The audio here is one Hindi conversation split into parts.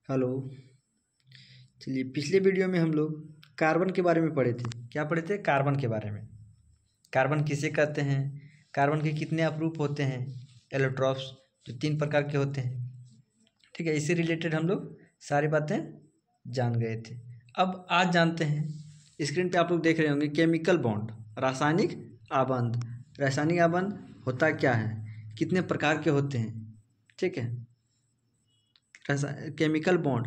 हेलो। चलिए, पिछले वीडियो में हम लोग कार्बन के बारे में पढ़े थे। क्या पढ़े थे? कार्बन के बारे में। कार्बन किसे कहते हैं, कार्बन के कितने अपरूप होते हैं, एलोट्रॉप्स जो 3 प्रकार के होते हैं। ठीक है, इससे रिलेटेड हम लोग सारी बातें जान गए थे। अब आज जानते हैं, स्क्रीन पे आप लोग देख रहे होंगे केमिकल बॉन्ड, रासायनिक आबंध। रासायनिक आबंध होता क्या है, कितने प्रकार के होते हैं। ठीक है, केमिकल बॉन्ड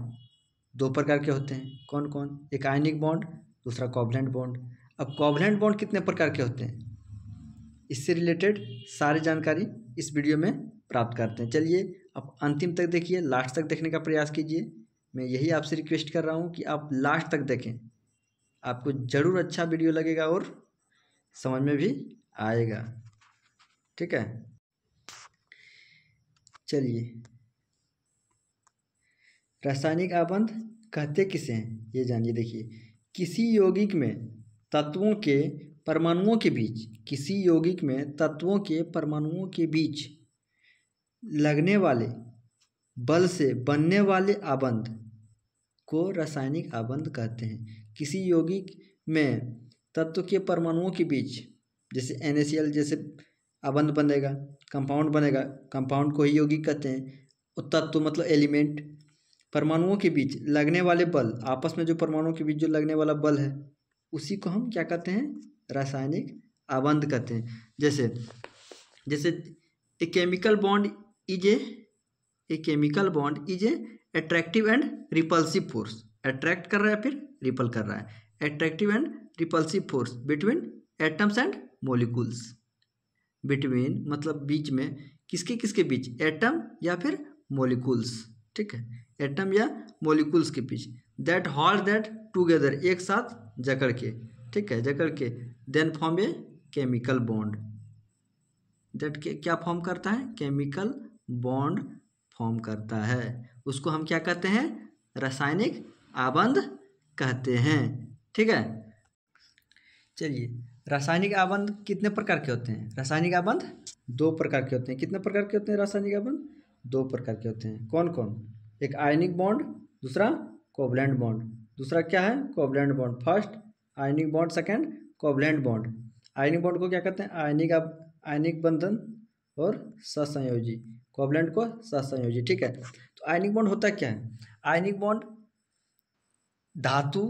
2 प्रकार के होते हैं। कौन कौन? एक आयनिक बॉन्ड, दूसरा कोवलेंट बॉन्ड। अब कोवलेंट बॉन्ड कितने प्रकार के होते हैं, इससे रिलेटेड सारी जानकारी इस वीडियो में प्राप्त करते हैं। चलिए, आप अंतिम तक देखिए, लास्ट तक देखने का प्रयास कीजिए। मैं यही आपसे रिक्वेस्ट कर रहा हूँ कि आप लास्ट तक देखें, आपको ज़रूर अच्छा वीडियो लगेगा और समझ में भी आएगा। ठीक है, चलिए, रासायनिक आबंध कहते किसे हैं ये जानिए। देखिए, किसी यौगिक में तत्वों के परमाणुओं के बीच, किसी यौगिक में तत्वों के परमाणुओं के बीच लगने वाले बल से बनने वाले आबंध को रासायनिक आबंध कहते हैं। किसी यौगिक में तत्व के परमाणुओं के बीच, जैसे NaCl जैसे आबंध बनेगा, कंपाउंड बनेगा, कंपाउंड को ही यौगिक कहते हैं। और तत्व मतलब एलिमेंट, परमाणुओं के बीच लगने वाले बल, आपस में जो परमाणुओं के बीच जो लगने वाला बल है, उसी को हम क्या कहते हैं? रासायनिक आबंध कहते हैं। जैसे जैसे ए chemical bond is a attractive and repulsive force. Attract कर रहा है फिर रिपल कर रहा है। Attractive and repulsive force between atoms and molecules. Between मतलब बीच में, किसके किसके बीच? एटम या फिर मोलिकुल्स। ठीक है, एटम या मोलिकुल्स के बीच। दैट होल्ड दैट टुगेदर, एक साथ जकड़ के। ठीक है, जकड़ के then form a chemical bond. That क्या फॉर्म करता है? केमिकल बॉन्ड फॉर्म करता है। उसको हम क्या कहते हैं? रासायनिक आबंध कहते हैं। ठीक है, चलिए, रासायनिक आबंध कितने प्रकार के होते हैं? रासायनिक आबंध 2 प्रकार के होते हैं। कितने प्रकार के होते हैं रासायनिक आबंध? 2 प्रकार के होते हैं। कौन कौन? एक आयनिक बॉन्ड, दूसरा कोवलेंट बॉन्ड। दूसरा क्या है? Covalent bond. First ionic bond, second covalent bond. Ionic bond को क्या कहते हैं? आयनिक बंधन और सहसंयोजी। कोवलेंट को सहसंयोजी। ठीक है, तो आयनिक बॉन्ड होता क्या है? आयनिक बॉन्ड धातु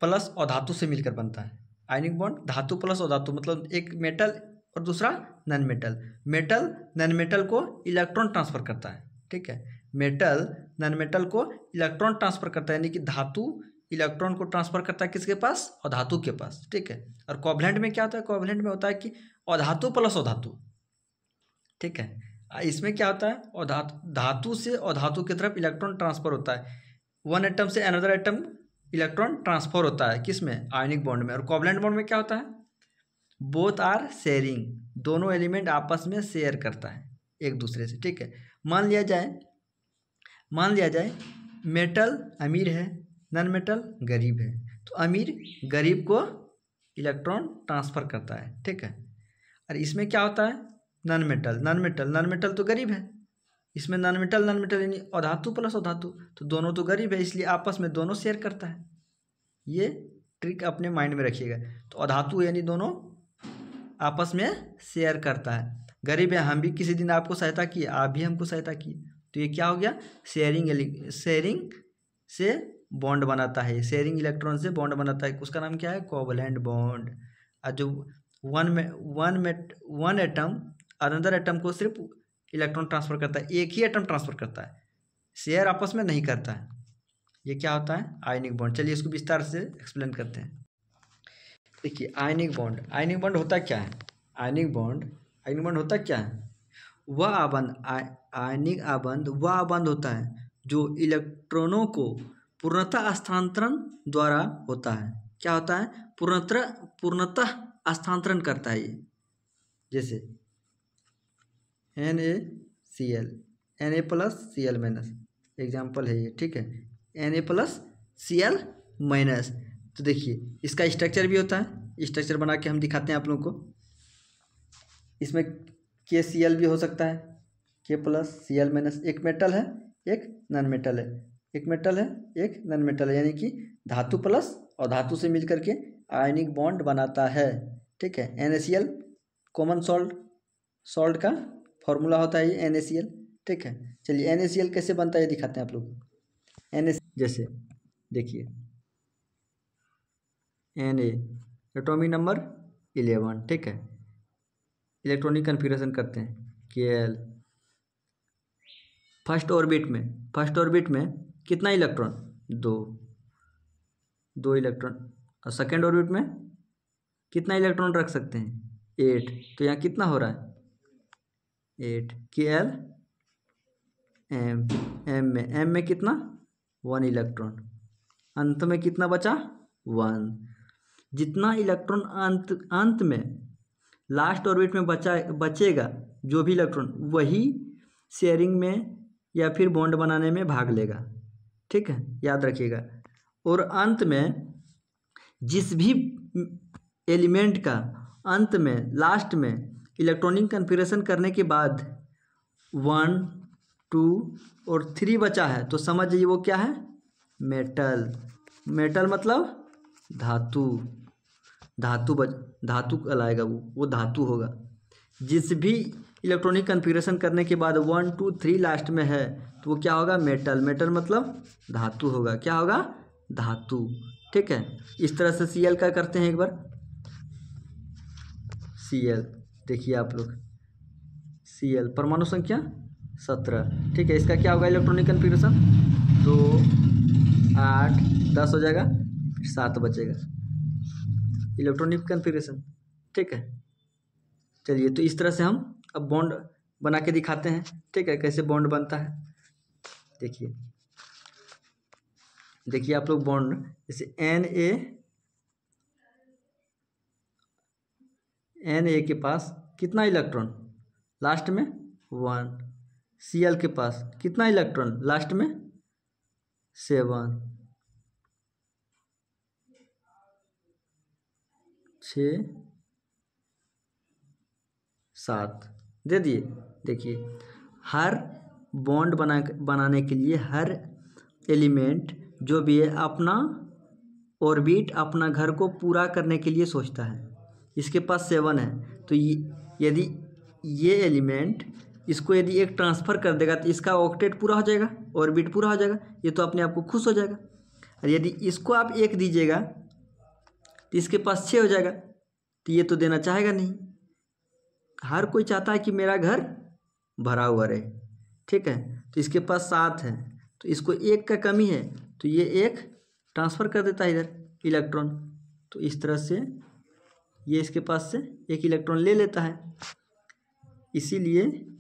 प्लस अधातु से मिलकर बनता है। आयनिक बॉन्ड धातु प्लस अधातु, मतलब एक मेटल और दूसरा non metal. Metal non metal को इलेक्ट्रॉन ट्रांसफर करता है। ठीक है, मेटल नॉन मेटल को इलेक्ट्रॉन ट्रांसफर करता है, यानी कि धातु इलेक्ट्रॉन को ट्रांसफर करता है किसके पास? अधातु के पास। ठीक है, और कोवलेंट में क्या होता है? कोवलेंट में होता है कि अधातु प्लस अधातु। ठीक है, इसमें क्या होता है? धातु से अधातु की तरफ इलेक्ट्रॉन ट्रांसफर होता है। वन एटम से अनदर एटम इलेक्ट्रॉन ट्रांसफर होता है किसमें? आयनिक बॉन्ड में। और कोवलेंट बॉन्ड में क्या होता है? बोथ आर शेयरिंग, दोनों एलिमेंट आपस में शेयर करता है एक दूसरे से। ठीक है, मान लिया जाए मेटल अमीर है, नॉन मेटल गरीब है, तो अमीर गरीब को इलेक्ट्रॉन ट्रांसफर करता है। ठीक है, और इसमें क्या होता है? नॉन मेटल तो गरीब है, इसमें नॉन मेटल यानी अधातु प्लस अधातु, तो दोनों तो गरीब है, इसलिए आपस में दोनों शेयर करता है। ये ट्रिक अपने माइंड में रखिएगा। तो अधातु यानी दोनों आपस में शेयर करता है। गरीब है, हम भी किसी दिन आपको सहायता किए, आप भी हमको सहायता किए, तो ये क्या हो गया? शेयरिंग से बॉन्ड बनाता है, शेयरिंग इलेक्ट्रॉन से बॉन्ड बनाता है। उसका नाम क्या है? Covalent bond. और जो वन एटम अनदर एटम को सिर्फ इलेक्ट्रॉन ट्रांसफर करता है, एक ही एटम ट्रांसफर करता है, शेयर आपस में नहीं करता है। ये क्या होता है? Ionic bond. चलिए, इसको विस्तार से एक्सप्लेन करते हैं। देखिए, आयनिक बॉन्ड होता क्या है? आयनिक बॉन्ड होता क्या है? वह आबंध, आयनिक आबंध वह आबंध होता है जो इलेक्ट्रॉनों को पूर्णतः स्थानांतरण द्वारा होता है। क्या होता है? पूर्णतः स्थानांतरण करता है ये। जैसे NaCl, Na plus Cl minus, example है ये। ठीक है, Na+Cl माइनस। तो देखिए, इसका स्ट्रक्चर भी होता है, स्ट्रक्चर बना के हम दिखाते हैं आप लोगों को। इसमें KCl भी हो सकता है, K+Cl-, एक मेटल है, एक नॉन मेटल है। एक मेटल है, एक नॉन मेटल है, यानी कि धातु प्लस और धातु से मिल करके आयनिक बॉन्ड बनाता है। ठीक है, NaCl कॉमन सॉल्ट का फॉर्मूला होता है ये NaCl। ठीक है, चलिए NaCl कैसे बनता है ये दिखाते हैं आप लोग। जैसे देखिए Na एटॉमिक नंबर 11। ठीक है, इलेक्ट्रॉनिक कन्फिग्रेशन करते हैं Kl। फर्स्ट ऑर्बिट में कितना इलेक्ट्रॉन? दो इलेक्ट्रॉन। और सेकेंड ऑर्बिट में कितना इलेक्ट्रॉन रख सकते हैं? 8। तो यहाँ कितना हो रहा है? 8 Kl m में कितना? 1 इलेक्ट्रॉन। अंत में कितना बचा? 1। जितना इलेक्ट्रॉन अंत में लास्ट ऑर्बिट में बचेगा जो भी इलेक्ट्रॉन, वही शेयरिंग में या फिर बॉन्ड बनाने में भाग लेगा। ठीक है, याद रखिएगा। और अंत में जिस भी एलिमेंट का अंत में लास्ट में इलेक्ट्रॉनिक कन्फिग्रेशन करने के बाद 1, 2 और 3 बचा है, तो समझ जाइए वो क्या है? मेटल मतलब धातु कहलाएगा, वो धातु होगा। जिस भी इलेक्ट्रॉनिक कन्फिग्रेशन करने के बाद 1, 2, 3 लास्ट में है, तो वो क्या होगा? मेटल मतलब धातु होगा। क्या होगा? धातु। ठीक है, इस तरह से Cl का करते हैं एक बार। Cl देखिए आप लोग, Cl परमाणु संख्या 17। ठीक है, इसका क्या होगा इलेक्ट्रॉनिक कन्फिग्रेशन? 2, 8, 10 हो जाएगा, फिर 7 बचेगा इलेक्ट्रॉनिक कन्फिग्रेशन। ठीक है, चलिए तो इस तरह से हम अब बॉन्ड बना के दिखाते हैं। ठीक है, कैसे बॉन्ड बनता है देखिए आप लोग। बॉन्ड जैसे Na के पास कितना इलेक्ट्रॉन? लास्ट में 1। Cl के पास कितना इलेक्ट्रॉन? लास्ट में 7। 6, 7 दे दिए। देखिए हर बॉन्ड बनाने के लिए हर एलिमेंट जो भी है अपना ऑर्बिट, अपना घर को पूरा करने के लिए सोचता है। इसके पास 7 है, तो यदि ये एलिमेंट इसको यदि एक ट्रांसफ़र कर देगा तो इसका ऑक्टेट पूरा हो जाएगा, ऑर्बिट पूरा हो जाएगा, ये तो अपने आप को खुश हो जाएगा। और यदि इसको आप 1 दीजिएगा तो इसके पास 6 हो जाएगा, तो ये तो देना चाहेगा नहीं। हर कोई चाहता है कि मेरा घर भरा हुआ रहे। ठीक है, तो इसके पास 7 है, तो इसको 1 का कमी है, तो ये 1 ट्रांसफ़र कर देता है इधर इलेक्ट्रॉन। तो इस तरह से ये इसके पास से 1 इलेक्ट्रॉन ले लेता है। इसीलिए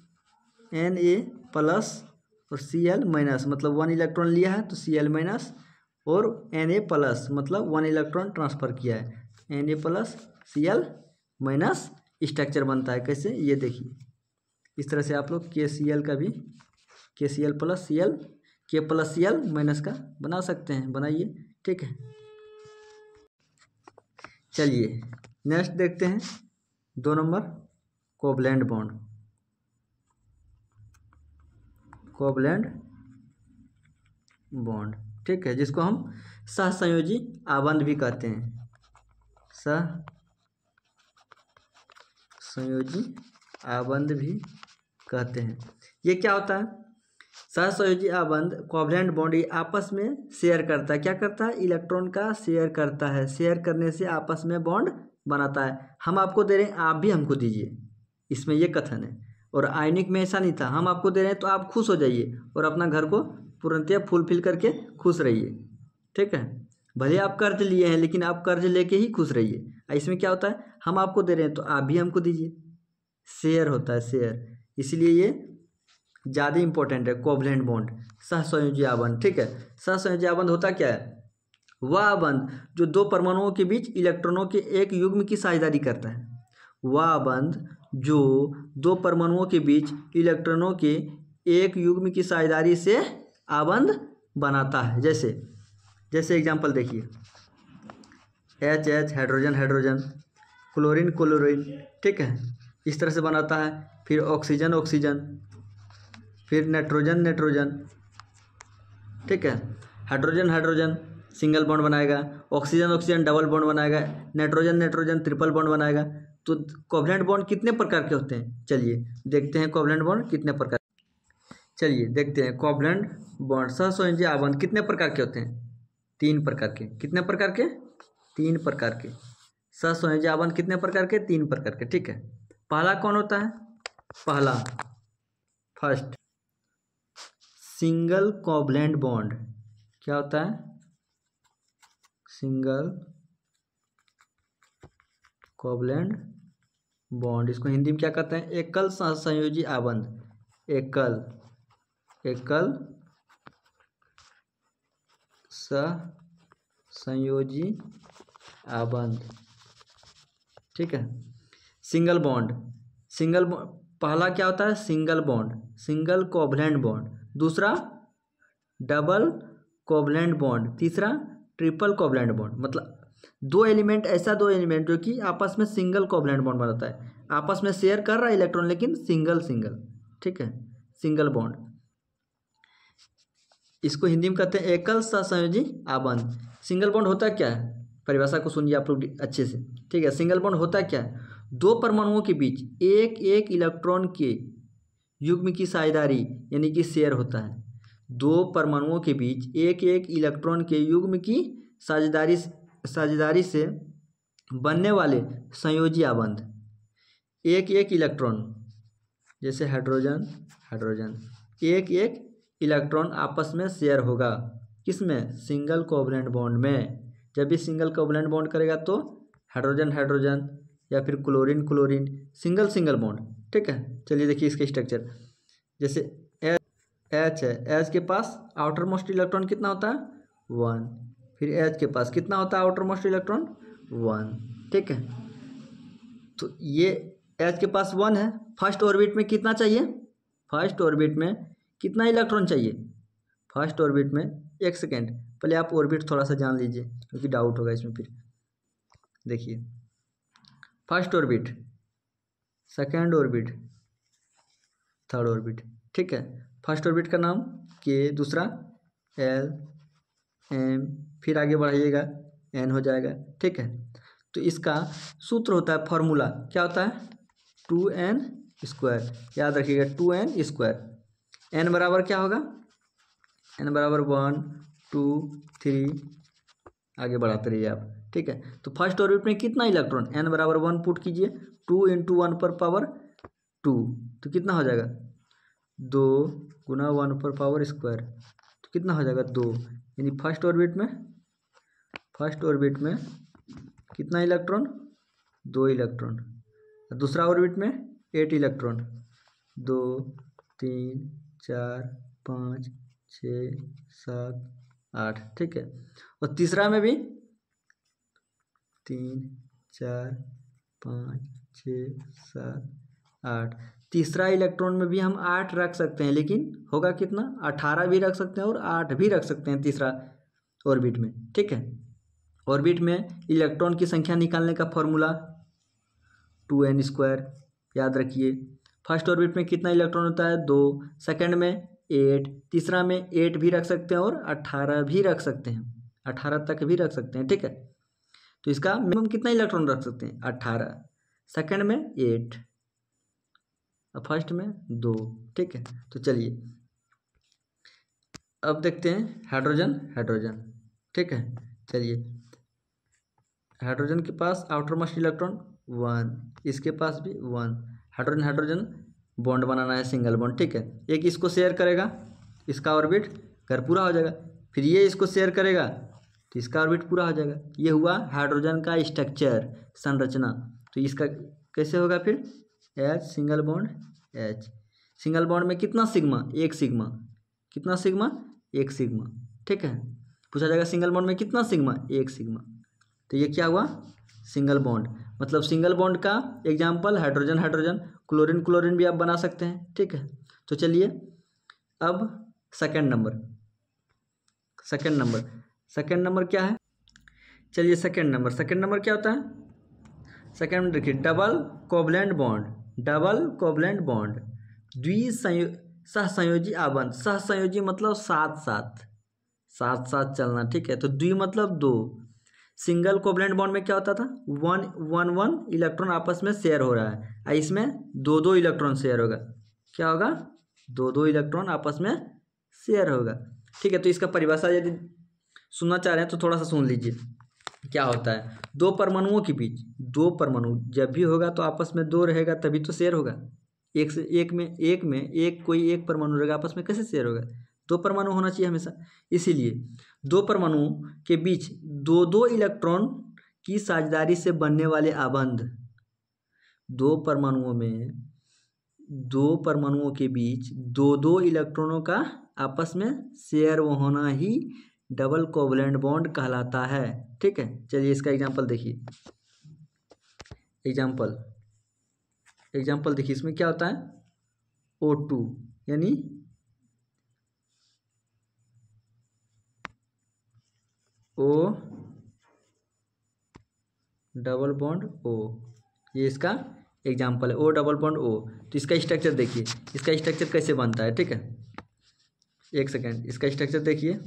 Na प्लस और Cl माइनस मतलब 1 इलेक्ट्रॉन लिया है, तो Cl माइनस, और Na प्लस मतलब 1 इलेक्ट्रॉन ट्रांसफ़र किया है, Na plus Cl minus structure बनता है। कैसे? ये देखिए इस तरह से आप लोग KCl का भी KCl plus Cl, K plus Cl minus का बना सकते हैं, बनाइए। ठीक है, चलिए नेक्स्ट देखते हैं 2 नंबर कोवलेंट बॉन्ड। ठीक है, जिसको हम सहसंयोजी आबंध भी कहते हैं। सहसंयोजी आबंध भी कहते हैं। ये क्या होता है? सहसंयोजी आबंध कोवलेंट बॉन्ड ये आपस में शेयर करता है। क्या करता है? इलेक्ट्रॉन का शेयर करता है। शेयर करने से आपस में बॉन्ड बनाता है। हम आपको दे रहे हैं, आप भी हमको दीजिए, इसमें ये कथन है। और आयनिक में ऐसा नहीं था, हम आपको दे रहे हैं तो आप खुश हो जाइए और अपना घर को पूर्णतः फुलफिल करके खुश रहिए। ठीक है, भले आप कर्ज लिए हैं लेकिन आप कर्ज लेके ही खुश रहिए। इसमें क्या होता है? हम आपको दे रहे हैं तो आप भी हमको दीजिए, शेयर होता है, शेयर। इसलिए ये ज़्यादा इंपॉर्टेंट है कोवलेंट बॉन्ड, सहसंयोजी आबंध। ठीक है, सहसंयोजी आबंध होता क्या है? वह आबंध जो 2 परमाणुओं के बीच इलेक्ट्रॉनों के एक युग्म की साझेदारी करता है। वह आबंध जो 2 परमाणुओं के बीच इलेक्ट्रॉनों के एक युग्म की साझेदारी से आबंध बनाता है। जैसे एग्जांपल देखिए, H हाइड्रोजन, क्लोरीन। ठीक है, इस तरह से बनाता है। फिर ऑक्सीजन, फिर नाइट्रोजन, ठीक है। हाइड्रोजन हाइड्रोजन सिंगल बॉन्ड बनाएगा, ऑक्सीजन ऑक्सीजन डबल बॉन्ड बनाएगा, नाइट्रोजन नाइट्रोजन ट्रिपल बॉन्ड बनाएगा। तो कोवलेंट बॉन्ड कितने प्रकार के होते हैं, चलिए देखते हैं कोवलेंट बॉन्ड कितने प्रकार। चलिए देखते हैं कोवलेंट बॉन्ड सहसंयोजी आबंध कितने प्रकार के होते हैं, 3 प्रकार के। कितने प्रकार के, 3 प्रकार के। सहसंयोजी आबंध कितने प्रकार के, 3 प्रकार के, ठीक है। पहला कौन होता है, पहला फर्स्ट सिंगल कोवलेंट बॉन्ड। क्या होता है, सिंगल कोवलेंट बॉन्ड। इसको हिंदी में क्या कहते हैं, एकल सहसंयोजी आबंध। एकल सहसंयोजी आबंध, ठीक है। सिंगल बॉन्ड, पहला क्या होता है, single bond, single covalent bond. दूसरा डबल कोवलेंट बॉन्ड। तीसरा ट्रिपल कोवलेंट बॉन्ड। मतलब दो एलिमेंट जो कि आपस में सिंगल कोवलेंट बॉन्ड बनाता है, आपस में शेयर कर रहा है इलेक्ट्रॉन लेकिन सिंगल, ठीक है, सिंगल बॉन्ड। इसको हिंदी में कहते हैं एकल सहसंयोजी आबंध। सिंगल बॉन्ड होता क्या है, परिभाषा को सुनिए आप लोग अच्छे से, ठीक है। सिंगल बॉन्ड होता क्या है, दो परमाणुओं के बीच एक एक इलेक्ट्रॉन के युग्म की साझेदारी यानी कि शेयर होता है। दो परमाणुओं के बीच एक एक इलेक्ट्रॉन के युग्म की साझेदारी से बनने वाले संयोजी आबंध। एक एक इलेक्ट्रॉन, जैसे हाइड्रोजन एक एक इलेक्ट्रॉन आपस में शेयर होगा, किसमें, सिंगल कोवलेंट बॉन्ड में। जब भी सिंगल कोवलेंट बॉन्ड करेगा तो हाइड्रोजन या फिर क्लोरीन सिंगल बॉन्ड, ठीक है। चलिए देखिए इसके स्ट्रक्चर, जैसे एच है, एच के पास आउटर मोस्ट इलेक्ट्रॉन कितना होता है, 1। फिर एच के पास कितना होता है आउटर मोस्ट इलेक्ट्रॉन, 1, ठीक है। तो ये एच के पास 1 है। फर्स्ट ऑर्बिट में कितना चाहिए, फर्स्ट ऑर्बिट में कितना इलेक्ट्रॉन चाहिए, फर्स्ट ऑर्बिट में, एक सेकेंड पहले आप ऑर्बिट थोड़ा सा जान लीजिए क्योंकि डाउट होगा इसमें। फिर देखिए first orbit, second orbit, third orbit, ठीक है। फर्स्ट ऑर्बिट का नाम के, दूसरा एल एम, फिर आगे बढ़ाइएगा एन हो जाएगा, ठीक है। तो इसका सूत्र होता है, फॉर्मूला क्या होता है, 2n²। याद रखिएगा 2n²। n बराबर क्या होगा, n बराबर 1 2 3, आगे बढ़ाते रहिए आप, ठीक है। तो फर्स्ट ऑर्बिट में कितना इलेक्ट्रॉन, n बराबर 1 पुट कीजिए, 2 × 1 पर पावर 2, तो कितना हो जाएगा 2 × 1 पर पावर स्क्वायर, तो कितना हो जाएगा 2। यानी फर्स्ट ऑर्बिट में कितना इलेक्ट्रॉन, 2 इलेक्ट्रॉन। दूसरा ऑर्बिट में 8 इलेक्ट्रॉन, 2 3 4 5 6 7 8, ठीक है। और तीसरा में भी 3 4 5 6 7 8, तीसरा इलेक्ट्रॉन में भी हम 8 रख सकते हैं, लेकिन होगा कितना, 18 भी रख सकते हैं और 8 भी रख सकते हैं तीसरा ऑर्बिट में, ठीक है। ऑर्बिट में इलेक्ट्रॉन की संख्या निकालने का फॉर्मूला 2n²। याद रखिए फर्स्ट ऑर्बिट में कितना इलेक्ट्रॉन होता है, 2, सेकंड में 8, तीसरा में 8 भी रख सकते हैं और 18 भी रख सकते हैं, 18 तक भी रख सकते हैं, ठीक है। तो इसका मिनिमम कितना इलेक्ट्रॉन रख सकते हैं, 18, सेकंड में 8 और फर्स्ट में 2, ठीक है। तो चलिए अब देखते हैं हाइड्रोजन, ठीक है। चलिए हाइड्रोजन के पास आउटर मोस्ट इलेक्ट्रॉन 1, इसके पास भी 1। हाइड्रोजन बॉन्ड बनाना है, सिंगल बॉन्ड, ठीक है। एक इसको शेयर करेगा, इसका ऑर्बिट घर पूरा हो जाएगा, फिर ये इसको शेयर करेगा तो इसका ऑर्बिट पूरा हो जाएगा। ये हुआ हाइड्रोजन का स्ट्रक्चर, संरचना। तो इसका कैसे होगा फिर, H single bond H, single bond में कितना सिग्मा, 1 सिग्मा, कितना सिग्मा, 1 सिग्मा, ठीक है। पूछा जाएगा सिंगल बॉन्ड में कितना सिग्मा, 1 सिग्मा। तो ये क्या हुआ, सिंगल बॉन्ड। मतलब सिंगल बॉन्ड का एग्जाम्पल हाइड्रोजन, क्लोरीन भी आप बना सकते हैं, ठीक है। तो चलिए अब सेकंड नंबर क्या है, चलिए सेकंड नंबर क्या होता है। सेकंड देखिए डबल कोवलेंट बॉन्ड, सहसंयोजी आबंध। सहसंयोजी मतलब साथ साथ, साथ साथ चलना, ठीक है। तो द्वि मतलब दो। सिंगल कोवलेंट बॉन्ड में क्या होता था, वन वन वन इलेक्ट्रॉन आपस में शेयर हो रहा है, और इसमें दो दो इलेक्ट्रॉन शेयर होगा। क्या होगा, दो दो इलेक्ट्रॉन आपस में शेयर होगा, ठीक है। तो इसका परिभाषा यदि सुनना चाह रहे हैं तो थोड़ा सा सुन लीजिए। क्या होता है, दो परमाणुओं के बीच, दो परमाणु जब भी होगा तो आपस में दो रहेगा तभी तो शेयर होगा। एक से एक में एक कोई एक परमाणु रहेगा, आपस में कैसे शेयर होगा, दो परमाणु होना चाहिए हमेशा। इसीलिए दो परमाणुओं के बीच दो दो इलेक्ट्रॉन की साझेदारी से बनने वाले आबंध, दो परमाणुओं के बीच दो दो इलेक्ट्रॉनों का आपस में शेयर होना ही डबल कोवलेंट बॉन्ड कहलाता है, ठीक है। चलिए इसका एग्जांपल देखिए। एग्जांपल देखिए, इसमें क्या होता है, O2 यानी O डबल बॉन्ड O, ये इसका एग्जांपल है, O डबल बॉन्ड O। तो इसका स्ट्रक्चर देखिए, इसका स्ट्रक्चर कैसे बनता है, ठीक है। एक सेकेंड, इसका स्ट्रक्चर देखिए।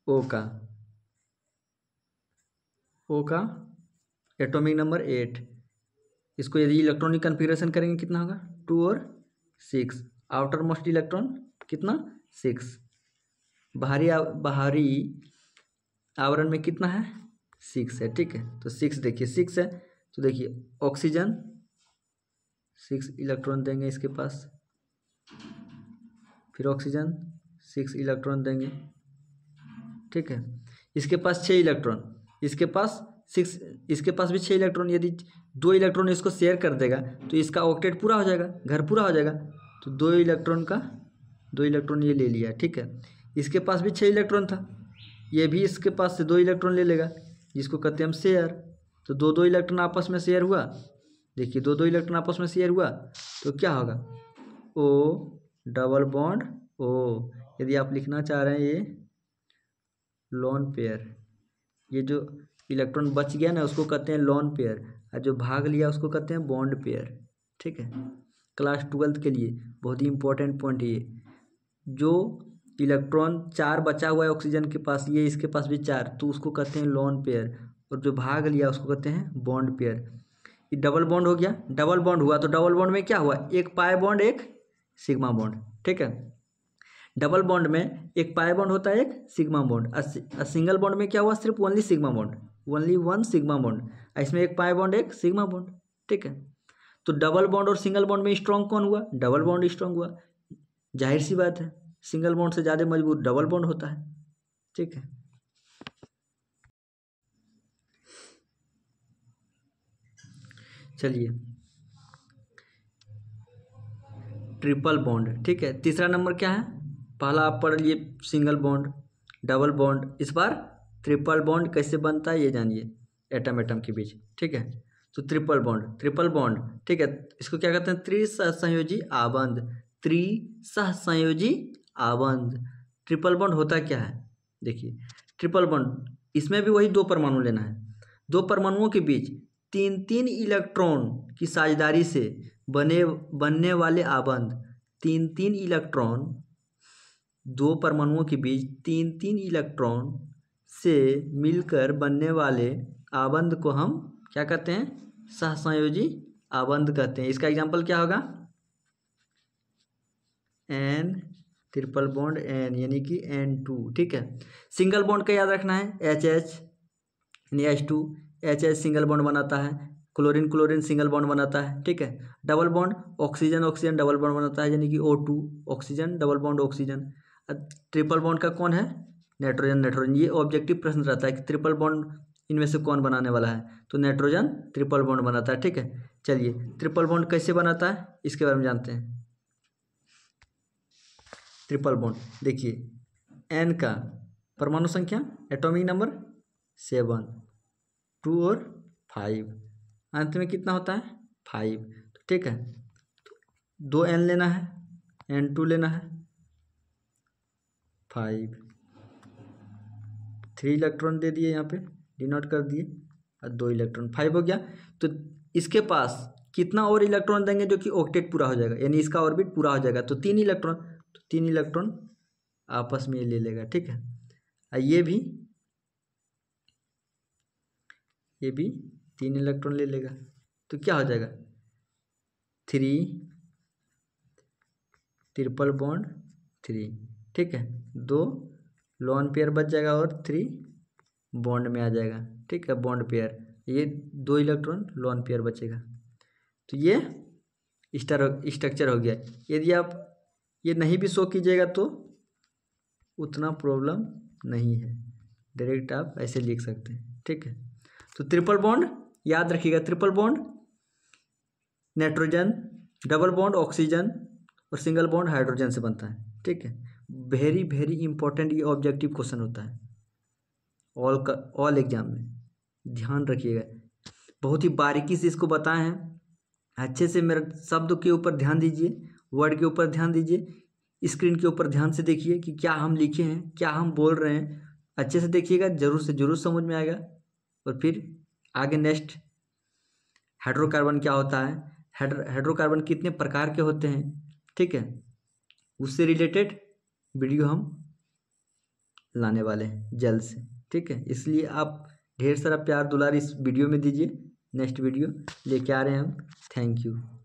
O का एटॉमिक नंबर 8। इसको यदि इलेक्ट्रॉनिक कन्फिग्रेशन करेंगे कितना होगा, 2 और 6। आउटर मोस्ट इलेक्ट्रॉन कितना, 6। बाहरी आवरण में कितना है, 6 है, ठीक है। तो 6 देखिए, 6 है तो देखिए ऑक्सीजन 6 इलेक्ट्रॉन देंगे इसके पास, फिर ऑक्सीजन 6 इलेक्ट्रॉन देंगे, ठीक है। इसके पास 6 इलेक्ट्रॉन, इसके पास 6, इसके पास भी 6 इलेक्ट्रॉन। यदि दो इलेक्ट्रॉन इसको शेयर कर देगा तो इसका ऑक्टेट पूरा हो जाएगा, घर पूरा हो जाएगा। तो दो इलेक्ट्रॉन ये ले लिया, ठीक है। इसके पास भी 6 इलेक्ट्रॉन था, ये भी इसके पास से 2 इलेक्ट्रॉन ले लेगा, जिसको कहते हैं हम शेयर। तो दो दो इलेक्ट्रॉन आपस में शेयर हुआ, देखिए दो दो इलेक्ट्रॉन आपस में शेयर हुआ तो क्या होगा, O डबल बॉन्ड O। यदि आप लिखना चाह रहे हैं ये लोन पेयर, ये जो इलेक्ट्रॉन बच गया ना उसको कहते हैं लोन पेयर, और जो भाग लिया उसको कहते हैं बॉन्ड पेयर, ठीक है। क्लास 12 के लिए बहुत ही इंपॉर्टेंट पॉइंट है ये। जो इलेक्ट्रॉन 4 बचा हुआ है ऑक्सीजन के पास, ये इसके पास भी 4, तो उसको कहते हैं लोन पेयर, और जो भाग लिया उसको कहते हैं बॉन्ड पेयर। ये डबल बॉन्ड हो गया, डबल बॉन्ड हुआ तो डबल बॉन्ड में क्या हुआ, एक पाई बॉन्ड एक सिग्मा बॉन्ड, ठीक है। डबल बॉन्ड में एक पाई बॉन्ड होता है, एक सिग्मा बॉन्ड। सिंगल बॉन्ड में क्या हुआ, सिर्फ only sigma bond, only one sigma bond. इसमें एक पाई बॉन्ड एक सिग्मा बॉन्ड, ठीक है। तो डबल बॉन्ड और सिंगल बॉन्ड में स्ट्रॉन्ग कौन हुआ, डबल बॉन्ड स्ट्रॉन्ग हुआ। जाहिर सी बात है, सिंगल बॉन्ड से ज़्यादा मजबूत डबल बॉन्ड होता है, ठीक है। चलिए ट्रिपल बॉन्ड, ठीक है। तीसरा नंबर क्या है, पहला आप पढ़ लिए सिंगल बॉन्ड, डबल बॉन्ड, इस बार ट्रिपल बॉन्ड कैसे बनता है ये जानिए, एटम एटम के बीच, ठीक है। तो ट्रिपल बॉन्ड, ठीक है। इसको क्या कहते हैं, त्रिसहसंयोजी आबंध, त्रिसहसंयोजी आबंध। ट्रिपल बॉन्ड होता क्या है, देखिए ट्रिपल बॉन्ड, इसमें भी वही दो परमाणु लेना है। दो परमाणुओं के बीच 3-3 इलेक्ट्रॉन की साझेदारी से बनने वाले आबंध, 3-3 इलेक्ट्रॉन, दो परमाणुओं के बीच 3-3 इलेक्ट्रॉन से मिलकर बनने वाले आबंध को हम क्या कहते हैं, सहसंयोजी आबंध कहते हैं। इसका एग्जांपल क्या होगा, N ट्रिपल बॉन्ड N यानी कि N2, ठीक है। सिंगल बॉन्ड का याद रखना है, HH यानी H2, HH सिंगल बॉन्ड बनाता है, क्लोरीन सिंगल बॉन्ड बनाता है, ठीक है। Double bond oxygen double bond बनाता है, यानी कि O2 oxygen double bond oxygen. Triple bond का कौन है, नाइट्रोजन। ये ऑब्जेक्टिव प्रश्न रहता है कि ट्रिपल बॉन्ड इनमें से कौन बनाने वाला है, तो नाइट्रोजन ट्रिपल बॉन्ड बनाता है, ठीक है। चलिए ट्रिपल बॉन्ड कैसे बनाता है इसके बारे में जानते हैं। ट्रिपल बॉन्ड देखिए, N का परमाणु संख्या एटॉमिक नंबर 7, 2 और 5, अंत में कितना होता है 5, ठीक है। तो 2 N लेना है, N2 लेना है, 5, 3 इलेक्ट्रॉन दे दिए, यहाँ पे डिनोट कर दिए, और 2 इलेक्ट्रॉन, 5 हो गया। तो इसके पास कितना और इलेक्ट्रॉन देंगे जो कि ऑक्टेट पूरा हो जाएगा, यानी इसका ऑर्बिट पूरा हो जाएगा। तो 3 इलेक्ट्रॉन, तो 3 इलेक्ट्रॉन आपस में ये ले लेगा, ठीक है। और ये भी 3 इलेक्ट्रॉन ले लेगा, तो क्या हो जाएगा 3 ट्रिपल बॉन्ड 3, ठीक है। 2 लोन पेयर बच जाएगा और 3 बॉन्ड में आ जाएगा, ठीक है, बॉन्ड पेयर। ये 2 इलेक्ट्रॉन लोन पेयर बचेगा। तो ये स्ट्रक्चर हो गया। यदि आप ये नहीं भी शो कीजिएगा तो उतना प्रॉब्लम नहीं है, डायरेक्ट आप ऐसे लिख सकते हैं, ठीक है। तो ट्रिपल बॉन्ड याद रखिएगा, triple bond nitrogen, double bond oxygen और सिंगल बॉन्ड हाइड्रोजन से बनता है, ठीक है। वेरी वेरी इंपॉर्टेंट ये ऑब्जेक्टिव क्वेश्चन होता है ऑल एग्जाम में, ध्यान रखिएगा। बहुत ही बारीकी से इसको बताए हैं, अच्छे से मेरे शब्द के ऊपर ध्यान दीजिए, वर्ड के ऊपर ध्यान दीजिए, स्क्रीन के ऊपर ध्यान से देखिए कि क्या हम लिखे हैं, क्या हम बोल रहे हैं। अच्छे से देखिएगा, जरूर से जरूर समझ में आएगा। और फिर आगे नेक्स्ट हाइड्रोकार्बन क्या होता है, हाइड्रोकार्बन कितने प्रकार के होते हैं, ठीक है, उससे रिलेटेड वीडियो हम लाने वाले हैं जल्द से, ठीक है। इसलिए आप ढेर सारा प्यार दुलार इस वीडियो में दीजिए। नेक्स्ट वीडियो लेके आ रहे हैं हम। Thank you.